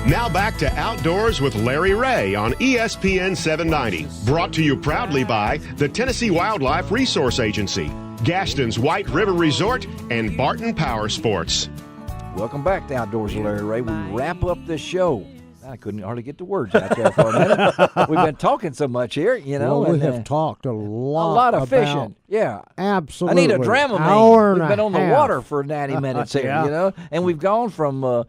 Now back to Outdoors with Larry Ray on ESPN 790. Brought to you proudly by the Tennessee Wildlife Resource Agency, Gaston's White River Resort, and Barton Power Sports. Welcome back to Outdoors with Larry Ray. We wrap up this show. I couldn't hardly get the words out there for a minute. We've been talking so much here, you know. Well, we have talked a lot of fishing. Yeah. Absolutely. I need a Dramamine. Hour and We've been on the half. water for 90 minutes here, Yeah. you know. And we've gone from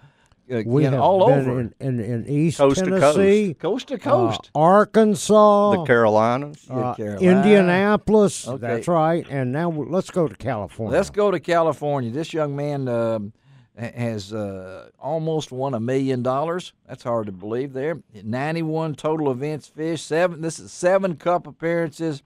we have all been over. in East Coast to Tennessee, Coast to coast. Arkansas, The Carolinas. Carolina. Indianapolis. Okay. That's right. And now let's go to California. Let's go to California. This young man has almost won $1 million. That's hard to believe there. 91 total events fished. This is 7 Cup appearances.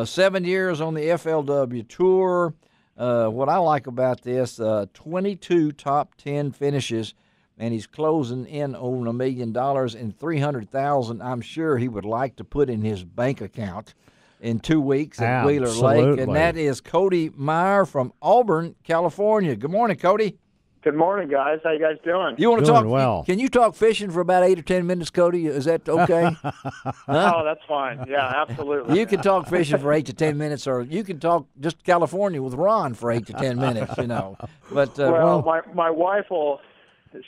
7 years on the FLW Tour. What I like about this, 22 top 10 finishes, and he's closing in on $1 million and $300,000. I'm sure he would like to put in his bank account in 2 weeks at Wheeler Lake, and that is Cody Meyer from Auburn, California. Good morning, Cody. Good morning, guys. How you guys doing? You want to Doing talk? well. Can you talk fishing for about 8 or 10 minutes, Cody? Is that okay? Huh? Oh, that's fine. Yeah, absolutely. You can talk fishing for 8 to 10 minutes, or you can talk just California with Ron for 8 to 10 minutes. You know, but well, my wife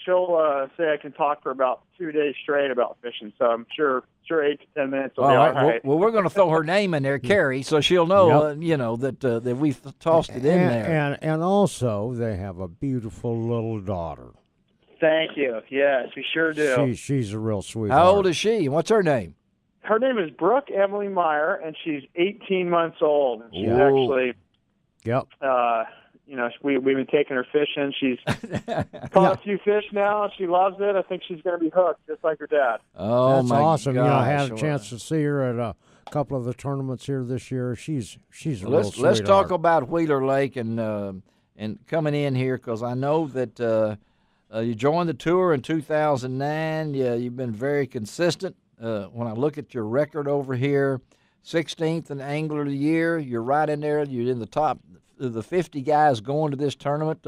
she'll say I can talk for about 2 days straight about fishing. So I'm sure 8 to 10 minutes will be all right. Well, we're going to throw her name in there, Carrie, so she'll know. Yep. That we've tossed it in there. And also they have a beautiful little daughter. Thank you. Yes, we sure do. She's a real sweetheart. How old is she? What's her name? Her name is Brooke Emily Meyer, and she's 18 months old. And she's Whoa. actually, Yep. we've been taking her fishing. She's caught a few fish now. She loves it. I think she's going to be hooked, just like her dad. Oh, That's my awesome. gosh. I had a chance to see her at a couple of the tournaments here this year. She's a real sweetheart. Let's talk about Wheeler Lake and coming in here, because I know that you joined the tour in 2009. Yeah, you've been very consistent. When I look at your record over here, 16th in Angler of the Year, you're right in there. You're in the top of the 50 guys going to this tournament.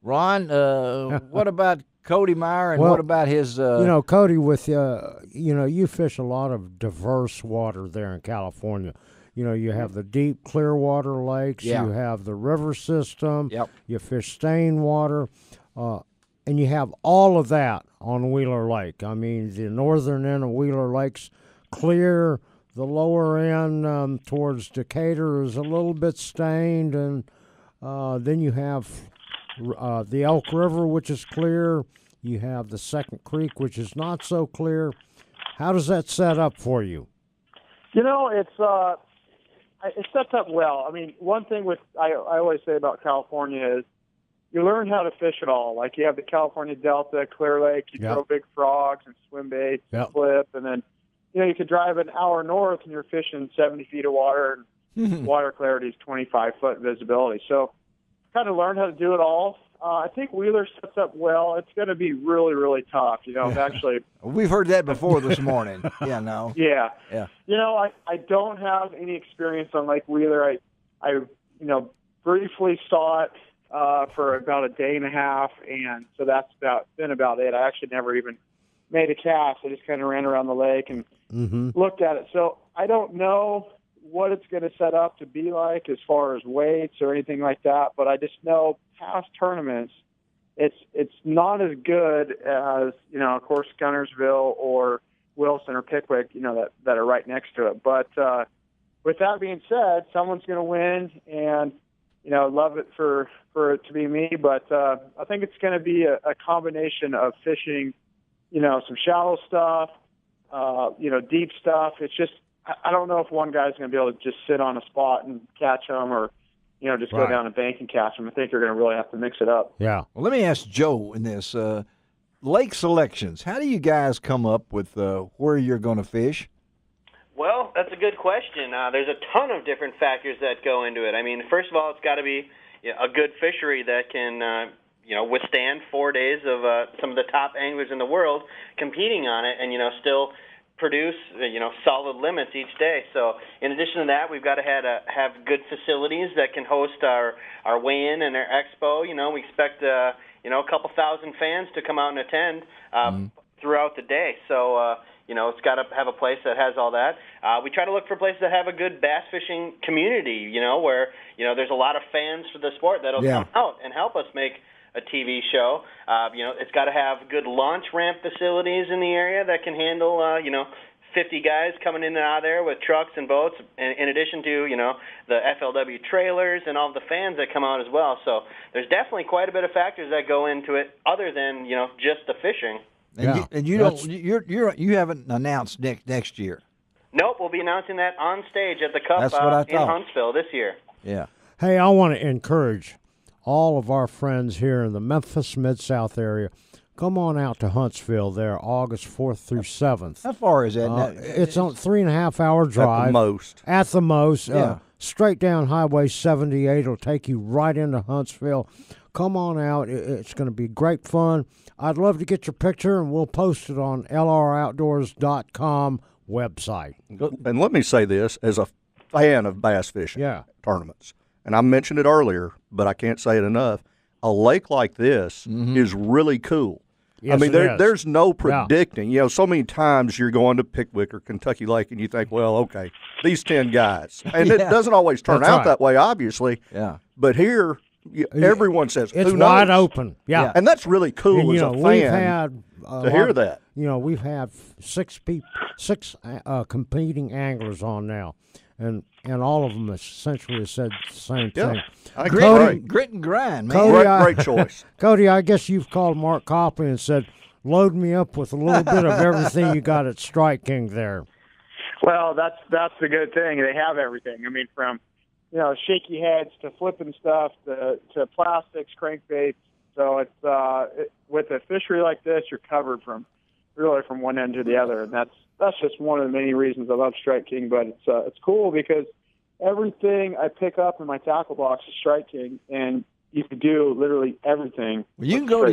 Ron, what about Cody Meyer, and what about his? Cody, with you fish a lot of diverse water there in California. You have the deep Clearwater lakes. Yeah. You have the river system. Yep. You fish stained water, and you have all of that on Wheeler Lake. I mean, the northern end of Wheeler Lake's clear. The lower end towards Decatur is a little bit stained, and then you have the Elk River, which is clear. You have the Second Creek, which is not so clear. How does that set up for you? It sets up well. I mean, one thing I always say about California is you learn how to fish it all. Like, you have the California Delta, Clear Lake, you throw big frogs and swim baits and flip, and then you could drive an hour north and you're fishing 70 feet of water, and water clarity is 25-foot visibility. So kind of learned how to do it all. I think Wheeler sets up well. It's going to be really, really tough. Actually, we've heard that before this morning. Yeah. Yeah. I don't have any experience on Lake Wheeler. I briefly saw it for about a day and a half, and so that's been about it. I actually never even made a cast. I just kind of ran around the lake and looked at it. So I don't know what it's going to set up to be like as far as weights or anything like that, but I just know past tournaments, it's not as good as, of course, Gunnersville or Wilson or Pickwick, that are right next to it. But with that being said, someone's going to win, and love it for it to be me. But I think it's going to be a combination of fishing, some shallow stuff, deep stuff. It's just, I don't know if one guy's going to be able to just sit on a spot and catch them, or just go down a bank and catch them. I think you're going to really have to mix it up. Yeah. Well, let me ask Joe in this. Lake selections, how do you guys come up with where you're going to fish? Well, that's a good question. There's a ton of different factors that go into it. I mean, first of all, it's got to be a good fishery that can withstand 4 days of some of the top anglers in the world competing on it, and still produce solid limits each day. So in addition to that, we've got to have good facilities that can host our weigh-in and our expo. We expect a couple thousand fans to come out and attend. throughout the day. So, it's got to have a place that has all that. We try to look for places that have a good bass fishing community, where, there's a lot of fans for the sport that'll come out and help us make a TV show. It's got to have good launch ramp facilities in the area that can handle, 50 guys coming in and out of there with trucks and boats, in addition to, the FLW trailers and all the fans that come out as well. So there's definitely quite a bit of factors that go into it other than, just the fishing. And you haven't announced next year. Nope, we'll be announcing that on stage at the Cup in Huntsville this year. Yeah. Hey, I want to encourage all of our friends here in the Memphis Mid-South area. Come on out to Huntsville there, August 4th through 7th. How far is that? It's on 3.5-hour drive. At the most. Yeah. Straight down Highway 78. It'll take you right into Huntsville. Come on out. It's going to be great fun. I'd love to get your picture, and we'll post it on lroutdoors.com website. And let me say this, as a fan of bass fishing tournaments, and I mentioned it earlier, but I can't say it enough, a lake like this is really cool. Yes, I mean, there's no predicting. Yeah. So many times you're going to Pickwick or Kentucky Lake and you think, well, okay, these 10 guys. And it doesn't always turn out that way, obviously. Yeah. But here, everyone says, it's who knows? wide open. Yeah. And that's really cool as a fan we've had to hear that. We've had six competing anglers on now. And all of them essentially have said the same thing. Grit and grind, man. Cody, great choice. Cody, I guess you've called Mark Copley and said, load me up with a little bit of everything you got at Strike King there. Well, that's the good thing. They have everything. I mean, from shaky heads to flipping stuff to plastics, crankbaits. So it's with a fishery like this, you're covered from one end to the other, and that's just one of the many reasons I love Strike King. But it's cool because everything I pick up in my tackle box is Strike King, and you can do literally everything. Well, you can go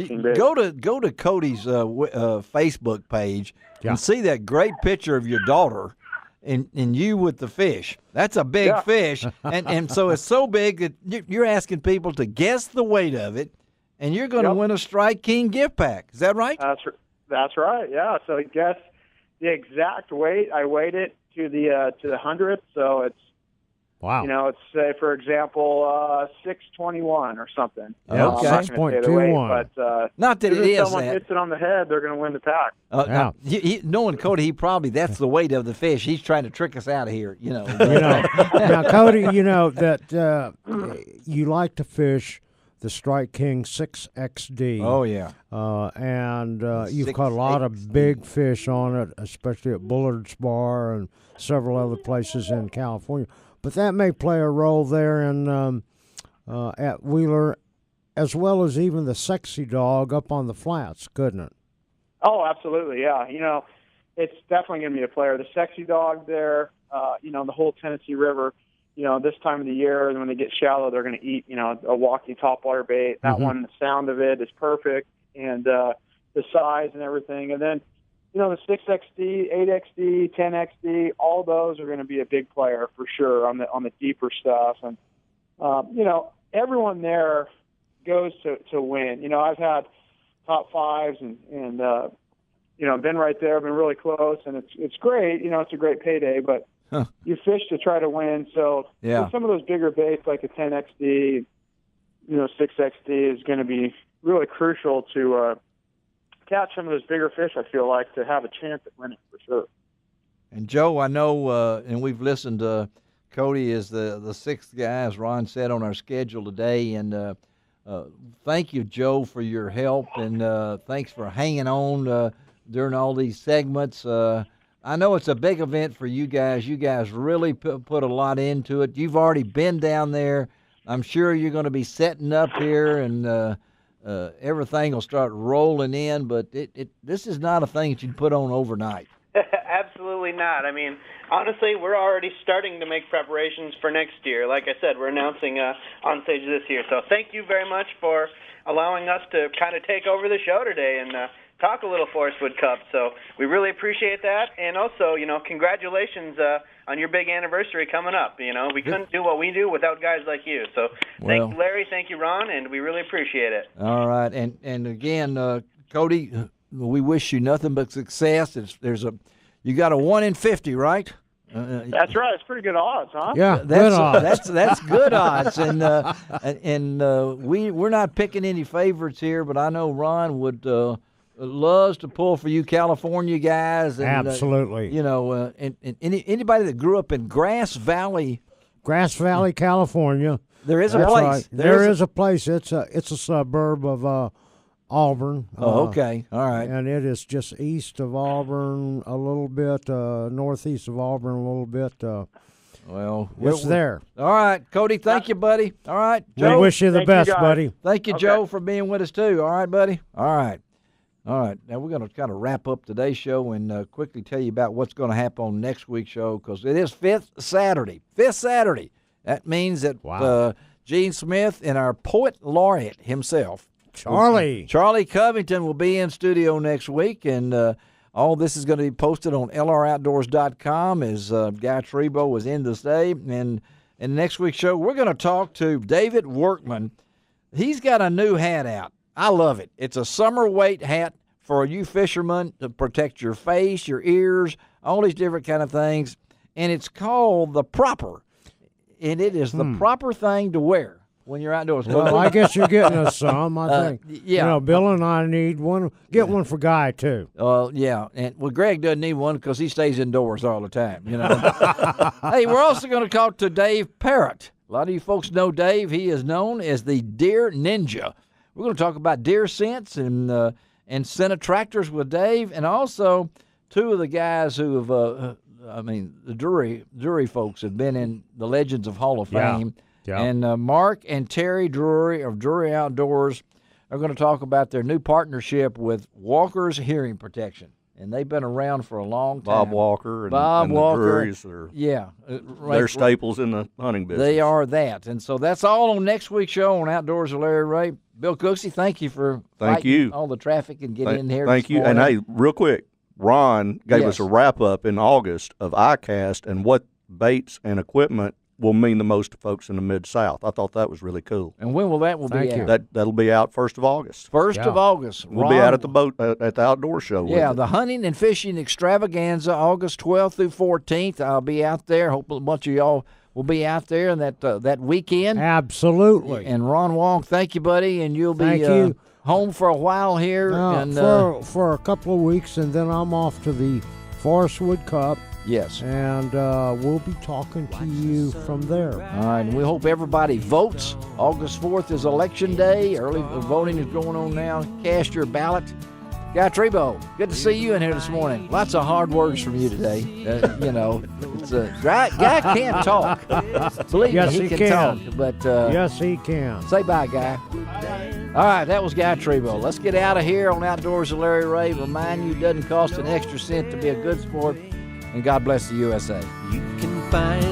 to Cody's Facebook page and see that great picture of your daughter and you with the fish. That's a big fish, and so it's so big that you're asking people to guess the weight of it, and you're going to win a Strike King gift pack. Is that right? That's right. Yeah. So guess the exact weight. I weighed it to the hundredth, so it's it's say for example 621 or something. Okay. 6.21. But not that it is. If someone hits it on the head, they're going to win the pack. Knowing Cody, that's the weight of the fish. He's trying to trick us out of here. Now, Cody, that you like to fish the Strike King 6XD. Oh, yeah. And you've caught a lot of big fish on it, especially at Bullard's Bar and several other places in California. But that may play a role there in at Wheeler, as well as even the Sexy Dog up on the flats, couldn't it? Oh, absolutely, yeah. It's definitely going to be a player. The Sexy Dog there, the whole Tennessee River, this time of the year, when they get shallow, they're going to eat, a walkie topwater bait. That one, the sound of it is perfect, and the size and everything. And then, the 6XD, 8XD, 10XD, all those are going to be a big player for sure on the deeper stuff. And, everyone there goes to win. I've had top fives and been right there, been really close, and it's great. It's a great payday, but you fish to try to win. So with some of those bigger baits like a 10XD, 6XD is going to be really crucial to catch some of those bigger fish, I feel like, to have a chance at winning for sure. And Joe, I know, and we've listened to Cody is the sixth guy, as Ron said, on our schedule today. And thank you, Joe, for your help, and thanks for hanging on during all these segments. I know it's a big event for you guys. You guys really put a lot into it. You've already been down there. I'm sure you're going to be setting up here, and everything will start rolling in. But this is not a thing that you can put on overnight. Absolutely not. I mean, honestly, we're already starting to make preparations for next year. Like I said, we're announcing on stage this year. So thank you very much for allowing us to kind of take over the show today and talk a little Forest Wood Cup. So we really appreciate that. And also, congratulations on your big anniversary coming up. We couldn't do what we do without guys like you. So thank you, Larry. Thank you, Ron. And we really appreciate it. All right. And again, Cody, we wish you nothing but success. You got a 1 in 50, right? That's right. It's pretty good odds, huh? Yeah, good odds. That's good odds, and we're not picking any favorites here, but I know Ron would loves to pull for you California guys. And, absolutely. And anybody that grew up in Grass Valley, California. There is a That's place. Right. There is a place. It's a suburb of Auburn. Okay. All right. And it is just east of Auburn a little bit, northeast of Auburn a little bit. Well, it's there. All right, Cody, thank you, buddy. All right, Joe. We wish you the best, buddy. Thank you, Joe, for being with us, too. All right, buddy? All right. Now we're going to kind of wrap up today's show and quickly tell you about what's going to happen on next week's show because it is 5th Saturday. 5th Saturday. That means that Gene Smith and our poet laureate himself, Charlie Covington, will be in studio next week, and all this is going to be posted on lroutdoors.com as Guy Trebo was in this day. And in next week's show, we're going to talk to David Workman. He's got a new hat out. I love it. It's a summer weight hat for you fishermen to protect your face, your ears, all these different kind of things. And it's called the Proper. And it is the proper thing to wear when you're outdoors. Well, I guess you're getting us some, I think. Yeah. Bill and I need one. Get one for Guy, too. Yeah. And Greg doesn't need one because he stays indoors all the time, Hey, we're also going to talk to Dave Parrott. A lot of you folks know Dave. He is known as the Deer Ninja. We're going to talk about deer scents and scent attractors with Dave, and also two of the guys who have, the Drury folks have been in the Legends of Hall of Fame. Yeah. And Mark and Terry Drury of Drury Outdoors are going to talk about their new partnership with Walker's Hearing Protection. And they've been around for a long time. Bob Walker and the Drurys are they're staples in the hunting business. They are that. And so that's all on next week's show on Outdoors with Larry Ray. Bill Cooksey, thank you for fighting all the traffic and getting in here. Thank you. And hey, real quick, Ron gave us a wrap-up in August of ICAST and what baits and equipment will mean the most to folks in the Mid-South. I thought that was really cool. And when will that be out? That'll be out 1st of August. 1st of August. We'll be out at the boat at the outdoor show. Yeah, the Hunting and Fishing Extravaganza, August 12th through 14th. I'll be out there. Hope a bunch of y'all will be out there in that weekend. Absolutely. And Ron Wong, thank you, buddy. And you'll be home for a while here. For a couple of weeks, and then I'm off to the Forestwood Cup. Yes. And we'll be talking to you from there. All right, and we hope everybody votes. August 4th is Election Day. Early voting is going on now. Cast your ballot. Guy Trebo, good to see you in here this morning. Lots of hard words from you today. It's Guy can't talk. Believe me, he can talk. But yes, he can. Say bye, Guy. All right, that was Guy Trebo. Let's get out of here on Outdoors with Larry Ray. Remind you, it doesn't cost an extra cent to be a good sport. And God bless the USA. You can find